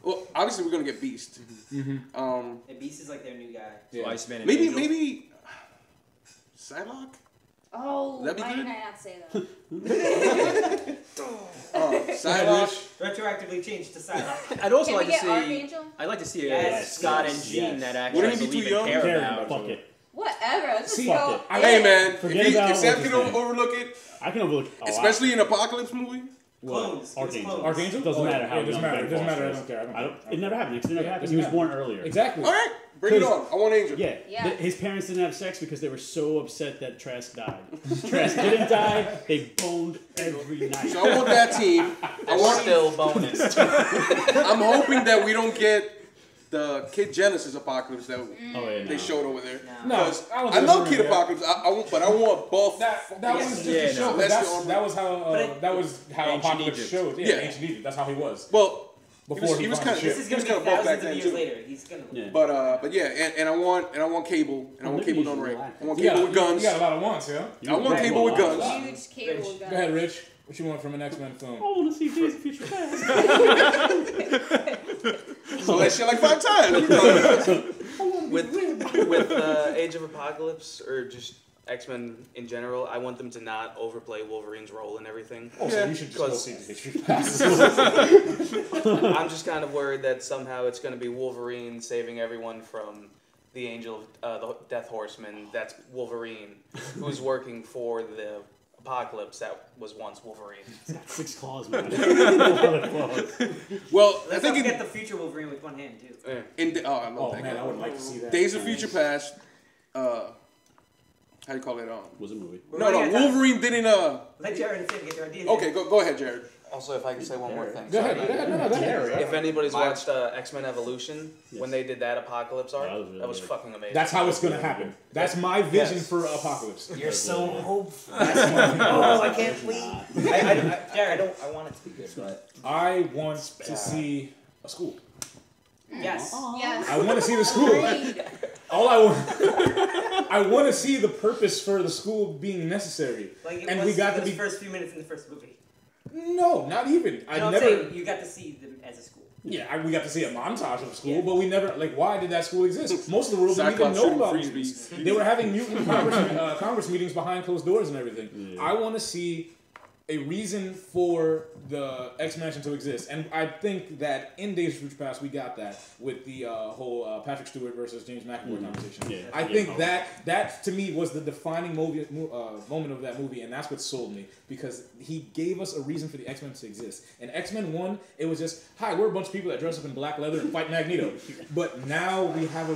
C: well, obviously we're gonna get Beast.
A: And Beast is like their new guy.
F: Yeah.
E: Iceman and
C: Maybe
E: Angel.
C: Psylocke.
H: Oh,
C: That'd be
H: why
C: good.
H: did I not say that?
C: Psylocke.
A: Retroactively changed to Psylocke.
E: I'd also
H: Can
E: like
H: we
E: to
H: get
E: see.
H: Archangel?
E: I'd like to see
A: Yes.
E: Scott and
B: Yes.
E: Jean that actually
C: Wouldn't he be
E: believe
C: too
E: and
C: young?
E: care
B: Care,
E: about.
B: fuck it.
H: Whatever. Let's just
F: See,
H: go.
F: fuck it.
C: Hey man,
B: Forget
C: if
B: about
C: Sam
B: what's
C: can
B: his name.
C: overlook it,
B: I can overlook a lot.
C: especially in Apocalypse movie.
A: Clones.
B: Archangel.
F: Archangel?
B: Doesn't matter how
F: it doesn't
B: young
F: matter.
B: Ben
F: It doesn't matter. I
B: Foster
F: don't
B: is.
F: care. I don't
B: It never happened. It never
F: Yeah,
B: happened.
F: doesn't
B: He was
F: matter.
B: born earlier.
F: Exactly.
C: All right, bring it on. I want Angel.
B: Yeah.
H: Yeah.
B: His parents didn't have sex because they were so upset that Trask died. Trask didn't die. They boned every night.
C: So I want that team. I want.
D: Still bonus.
C: I'm hoping that we don't get the Kid Genesis Apocalypse that they showed over there.
F: No,
C: Because
F: I don't
C: I
F: think
C: love
F: it's
C: Kid
F: really
C: Apocalypse, but I want both.
F: That was just
E: Yeah,
F: a show.
E: no.
F: but
C: That's the
F: that was how
A: But
E: Ancient
F: Apocalypse
E: Egypt.
F: showed. Yeah,
C: Yeah.
F: Ancient Egypt. That's how he was.
C: Well,
F: Before
C: he was
F: found
C: kind of
F: shit.
A: This is
C: he was
A: gonna
C: kind
A: be
C: of buff back
A: thousands of
C: then
A: years
C: too.
A: later. He's gonna.
B: Yeah.
C: But yeah, and I want Cable, and I want Cable done right. I want
F: You
C: Cable
F: got,
C: with guns.
F: you got a lot of wants, yeah?
C: I want Cable with guns.
H: Huge cable gun.
F: Go ahead, Rich. What you want from an X-Men film?
B: I want to see Days of Future Past.
C: So that shit like 5 times.
I: with Age of Apocalypse or just X-Men in general, I want them to not overplay Wolverine's role and everything.
F: Oh, so you should just go
I: Because-
F: see the history pass.
I: I'm just kind of worried that somehow it's going to be Wolverine saving everyone from the Angel, the Death Horseman. That's Wolverine, who's working for the Apocalypse that was once Wolverine.
B: 6 claws, man. A lot of claws.
C: Well, I
A: Let's
C: think
A: not forget the future Wolverine with one hand too.
C: I love
F: Oh
C: that
F: man,
C: guy.
F: I would like to see that.
C: Days of Future Past. How do you call it?
B: Was a movie.
A: We're
C: No,
A: running out of time.
C: Wolverine didn't.
A: Let Jared and Tim get their ideas.
C: Okay, go ahead, Jared.
I: Also, if I can say one more thing.
F: Go ahead,
I: Sorry.
F: go ahead. No, go ahead.
I: If anybody's watched X-Men Evolution,
B: Yes.
I: when they did that Apocalypse arc,
B: that was really
I: that was
B: good.
I: fucking amazing.
F: That's how it's gonna happen. That's my vision
G: Yes.
F: for Apocalypse.
G: You're so hopeful.
B: Oh,
G: I can't wait. I want it to be good, but
F: I want to see a school.
A: Yes.
H: Yes.
F: I want to see the school.
H: Agreed.
F: All I want, I want to see the purpose for the school being necessary.
A: Like it
F: And
A: was
F: we got
A: for
F: to
A: the
F: be-
A: first few minutes in the first movie.
F: No, not even. I
A: No, I'm
F: never.
A: saying you got to see them as a school.
F: Yeah, we got to see a montage of school,
A: Yeah.
F: but we never. Like, why did that school exist? Most of the world didn't even
C: Cyclops
F: know
C: shooting
F: about
C: free
F: mutants.
C: speed.
F: They were having mutant Congress meetings behind closed doors and everything. I want to see a reason for the X-Mansion to exist. And I think that in Days of Future Past, we got that with the whole Patrick Stewart versus James McAvoy conversation.
B: Yeah.
F: I think that to me was the defining moment of that movie, and that's what sold me, because he gave us a reason for the X-Men to exist. In X-Men 1, it was just, hi, we're a bunch of people that dress up in black leather and fight Magneto. But now we have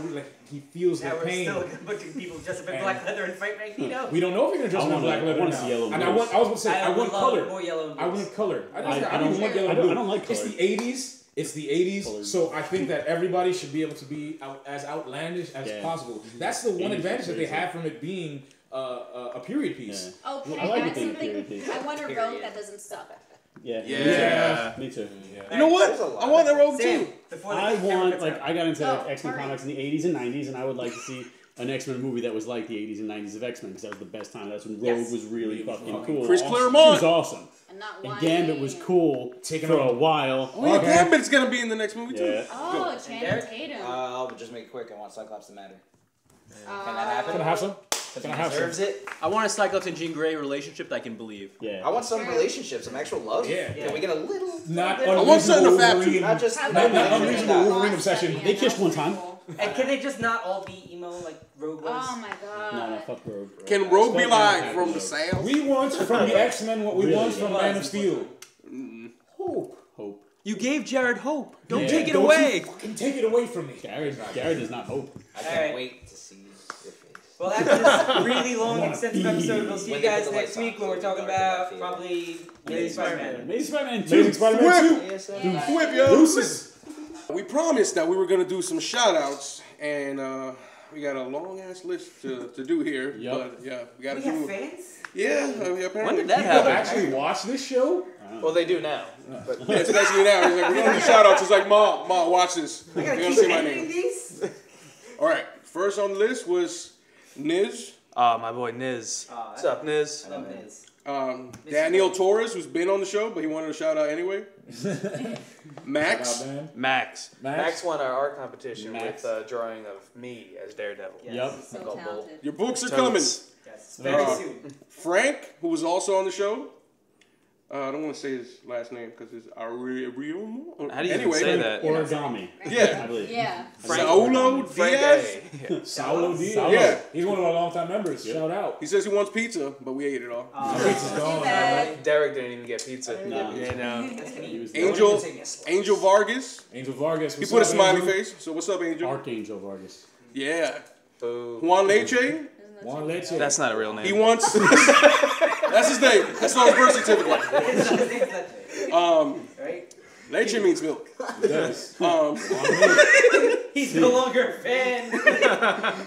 F: he feels the pain.
A: Now we're still a bunch of people dressed up in black leather and fight Magneto.
F: We don't know if we're going to dress up in black leather now. And I was going to say, I want color.
A: More yellow.
F: I want color. I don't want yellow.
B: I don't like color.
F: It's the 80s, so I think that everybody should be able to be as outlandish as possible. That's the one advantage that they have from it being a period piece.
H: Yeah. Oh, can
B: I like
H: add
B: it being a
H: something?
B: period piece.
H: I want a rogue that doesn't suck.
B: Yeah. Me too.
C: You know what? I want that rogue too.
B: I got into X-Men
H: sorry.
B: comics in the 80s and 90s, and I would like to see an X-Men movie that was like the 80s and 90s of X-Men, because that was the best time. That's when Rogue was really fucking cool.
C: Chris
B: She
C: Claremont
B: was awesome. And Gambit was cool for a while.
C: Oh yeah, Gambit's gonna be in the next movie too.
B: Yeah.
H: Oh, Channing Tatum.
G: I'll just make it quick. I want Cyclops to matter.
H: Can
G: that happen?
F: Can I have some?
G: He deserves it.
E: I want a Cyclops and Jean Grey relationship that I can believe.
B: Yeah.
G: I want some relationships, some actual love.
F: Yeah.
G: Can we get a little?
F: Not
G: bit?
C: I want something to factory.
G: Not just
F: Not unreasonable Wolverine obsession.
B: They kissed one time.
A: And can they just not all be emo like Rogue was?
H: Oh my god.
B: No, fuck Rogue.
C: Can Rogue be like from the South?
F: We want from the X-Men what we want from Man of Steel. Hope.
E: You gave Jared hope. Don't
F: Yeah.
E: take it
F: Don't
E: away.
F: you fucking take it away from me.
B: Jared does not hope.
G: I can't wait to see your face.
A: Well, after this really long, extensive episode, we'll see you
G: When they
A: guys
G: put the
A: next
G: lights
A: week
G: on,
A: when we're
G: so
A: talking
G: it's dark,
A: about probably Amazing Spider-Man.
B: Amazing Spider-Man 2.
F: Amazing Spider-Man 2.
G: Yeah.
C: Whip, yo.
F: Deuces.
C: We promised that we were gonna do some shout outs, and we got a long ass list to do here.
B: Yep.
C: But yeah, we gotta
A: We have
C: do.
A: fans?
C: Yeah, apparently.
E: When did that
F: People
E: happen?
F: actually watch this show?
I: Well, they do now. But
C: Yeah, it's actually now. He's like, we're gonna do shout outs. He's like, Ma, watch this.
A: I
C: You're
A: gotta
C: gonna
A: keep
C: see my
A: editing
C: name.
A: these?
C: Alright, first on the list was Niz.
I: my boy Niz. What's up, Niz?
A: I love this.
C: Daniel Torres, who's been on the show, but he wanted a shout out anyway. Max.
I: Max.
F: Max?
I: Max won our art competition
B: Max.
I: with a drawing of me as Daredevil.
B: Yep.
H: So talented.
C: Your books are coming.
I: Totes.
A: Yes, very soon.
C: Frank, who was also on the show. I don't want to say his last name because it's
I: How do you
C: anyway,
I: even say that?
B: Origami.
C: Yeah.
B: I believe.
H: Yeah.
C: Saulo
I: Frank
C: Diaz.
I: A.
F: Saulo Diaz.
C: Yeah.
F: He's one of our longtime members. Shout out.
C: He says he wants pizza, but we ate it all.
F: Pizza's gone.
H: bad.
I: Derek didn't even get pizza.
B: No.
I: You know.
B: He was
C: Angel Vargas.
F: Angel Vargas.
C: He
F: what's
C: put a
F: up,
C: smiley
F: Angel?
C: face. So what's up, Angel?
B: Archangel Vargas.
C: Yeah.
I: Boo.
C: Juan Leche.
F: Juan Leche.
I: That's not a real
C: He
I: name.
C: wants. That's his name. That's on his birth certificate.
A: Right?
C: Leche means milk.
F: Yes.
A: He's no longer a fan.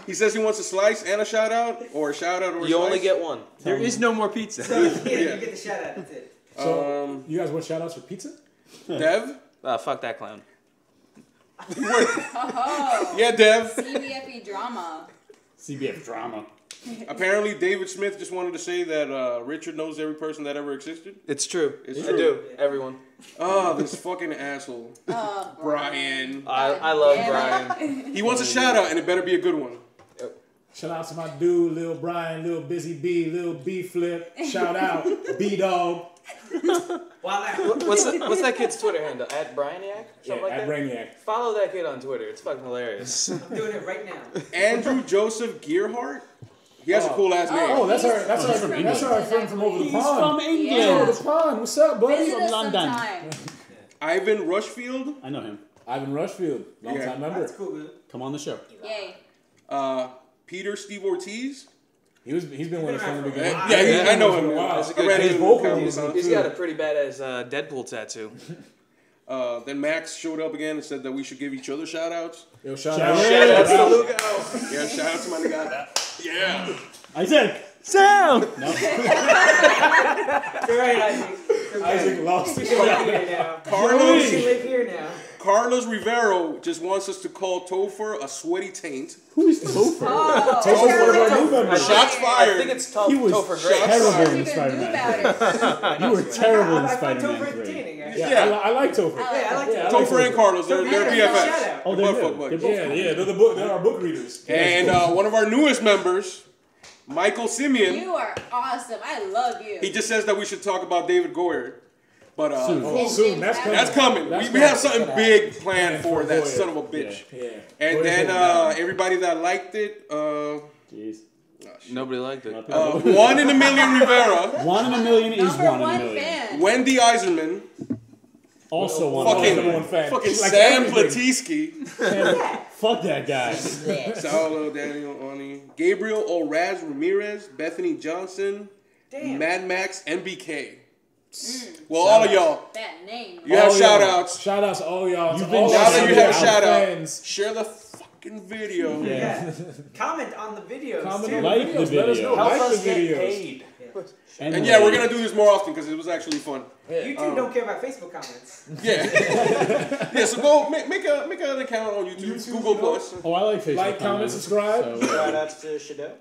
C: He says he wants a slice and a shout out, or a shout out or a
I: You
C: slice.
I: only get one.
E: There is no more pizza.
A: So you get the shout out. That's it.
F: So, you guys want shout outs for pizza?
C: Dev.
I: Fuck that clown.
H: Oh,
C: Yeah, Dev.
H: CBFE drama.
B: CBF drama.
C: Apparently, David Smith just wanted to say that Richard knows every person that ever existed.
I: It's true.
C: It's
I: I
C: true.
I: do. Everyone.
C: Oh, this fucking asshole.
H: Oh,
C: Brian.
I: I love
H: Damn
I: Brian.
C: He wants a shout out, and it better be a good one.
F: Shout out to my dude, Lil Brian, Lil Busy B, Lil B Flip. Shout out, B Dog.
A: Wow,
I: What's that kid's Twitter handle? At Brainiac? Something like
F: At
I: that?
F: Brainiac.
I: Follow that kid on Twitter. It's fucking hilarious.
A: I'm doing it right now.
C: Andrew Joseph Gearhart. He has a cool ass name.
F: Oh, that's our friend from over the pond.
B: England.
F: Over the pond. What's up, buddy?
H: Visit us
B: London.
H: sometime.
C: Ivan Rushfield.
B: I know him.
F: Ivan Rushfield, long
C: Yeah.
F: time member.
A: That's cool, dude.
B: Come on the show.
H: Yay.
C: Peter Steve Ortiz.
F: He's been with us from the beginning.
C: Yeah, I know him.
F: For a while.
I: That's a
C: I
I: good
C: ran
I: kid.
C: into him
F: vocal
C: a couple
F: was
C: times.
I: He's got a pretty badass Deadpool tattoo.
C: Then Max showed up again and said that we should give each other shout outs.
F: Yo, shout
B: Shout
F: out.
B: out.
I: Shout out to Lugo.
C: Yeah, shout out to my nigga. Yeah.
B: Isaac.
E: Sound.
A: You're right, Isaac. Okay.
F: Isaac lost his
A: You
F: shot.
A: live here now.
C: Carlos.
A: You live here now.
C: Carlos Rivero just wants us to call Topher a sweaty taint.
B: Who is Topher?
H: Oh,
F: Topher's one of our new members.
C: Shots
I: I
C: fired.
I: think it's
B: He was
I: Topher Grace.
B: terrible
H: what
B: in
H: you gonna do
B: Spider-Man
H: about
B: 3. You were terrible in
A: I find
B: Spider-Man
A: Topher
B: 3.
A: entertaining, actually.
F: Yeah, I like Topher.
A: Yeah, I like
H: it.
A: that.
C: Topher and Carlos, they're
A: Yeah,
C: BFFs.
A: shout out.
B: Oh, they're
C: Butt
B: good.
C: fuck buddies.
B: They're both
F: Yeah, they're the book. They're our book readers.
C: And one of our newest members, Michael Simeon.
H: You are awesome. I love you.
C: He just says that we should talk about David Goyer. But
F: soon. That's coming.
C: That's coming. We have something big planned for that son of a bitch.
F: Yeah.
C: And then everybody that liked it,
B: Jeez.
I: Nobody liked it.
C: 1 in a Million Rivera.
B: 1 in a million is
H: Number
B: 1 in a
H: one
B: million.
H: fan.
C: Wendy Eiserman.
B: Also one.
C: Fucking Sam Platinsky.
B: Fuck that guy.
C: Saulo, Daniel, Oni, Gabriel Oraz Ramirez, Bethany Johnson, Mad Max, MBK. Well, all of y'all.
H: That name.
C: You have shout outs.
F: Shout outs to all y'all.
B: You've
F: To
B: been
F: all
C: Now that you have a
F: our
C: shout out,
F: fans.
C: share the fucking video.
A: Yeah. Comment on the videos.
F: Comment
A: too.
F: on
B: Like the
F: videos. Let us know.
B: video.
I: Help
F: Like
I: us
F: the
I: get
F: videos.
I: paid.
C: And yeah, we're gonna do this more often because it was actually fun.
A: YouTube don't care about Facebook comments.
C: Yeah. Yeah. So go make an account on YouTube, Google Plus.
B: Oh, I like Facebook.
F: Like, comment, subscribe.
B: So,
G: Shout outs to Shadow.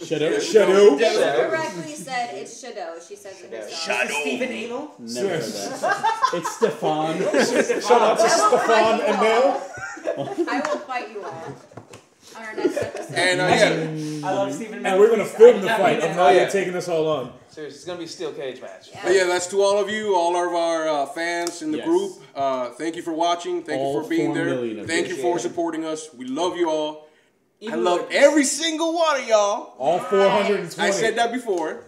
F: Shadow.
H: She correctly said it's Shadow. She says it herself.
A: Stephen Amell.
B: never heard that. It's Stefan.
F: Shout out to Stefan and Mel.
H: I will fight you all on our next episode.
C: And
A: I love Stephen Amell.
F: And we're gonna
A: Please,
F: film
A: I
F: the
A: have
F: fight
A: that.
F: of how you're taking us all on.
I: Seriously, it's gonna be a steel cage match.
C: But yeah, that's to all of you, all of our fans in the
B: Yes.
C: group. Thank you for watching. Thank
B: All
C: you for being
B: 4
C: there.
B: million of
C: Thank
B: you.
C: you for supporting us. We love you all. I love every single one of y'all.
F: All 420.
C: I said that before.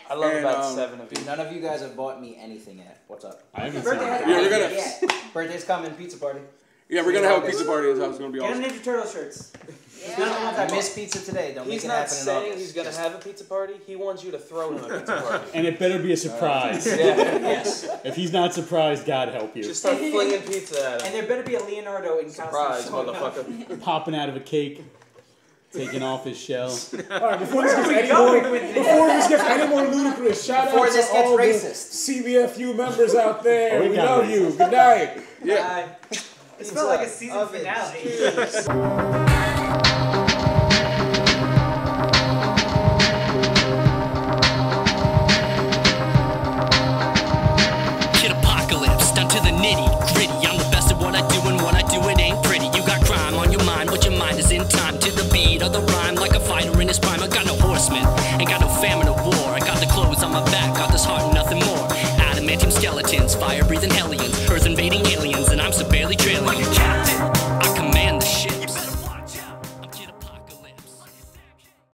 I: I love
C: And,
I: about 7 of you.
G: None of you guys have bought me anything yet. What's up?
B: I haven't seen
A: Birthday
B: it.
C: Yeah, we're gonna.
G: Yeah. Birthday's coming. Pizza party.
C: Yeah, we're gonna have a pizza party in his house. It's gonna be
A: Get him
C: awesome.
A: Ninja Turtle shirts.
H: Yeah.
G: I missed pizza today. Don't
I: He's
G: make it
I: not
G: happen in
I: saying
G: August.
I: he's gonna have a pizza party. He wants you to throw him a pizza party.
B: And it better be a surprise.
G: Yes.
B: If he's not surprised, God help you.
I: Just start flinging pizza at
A: And
I: him.
A: there better be a Leonardo in
I: Surprise,
A: costume.
I: motherfucker.
B: Popping out of a cake, taking off his shell.
F: All right, before this gets any more ludicrous, shout
G: Before
F: out
G: this
F: to
G: gets
F: all
G: racist.
F: the CBFU members out there.
B: Oh, we
F: we
B: got
F: love
B: racist.
F: you. Good night.
C: Yeah.
A: It smelled like a season finale.
J: Kid apocalypse, down to the nitty gritty. I'm the best at what I do, and what I do it ain't pretty. You got crime on your mind, but your mind is in time to the beat of the rhyme, like a fighter in his prime. I got no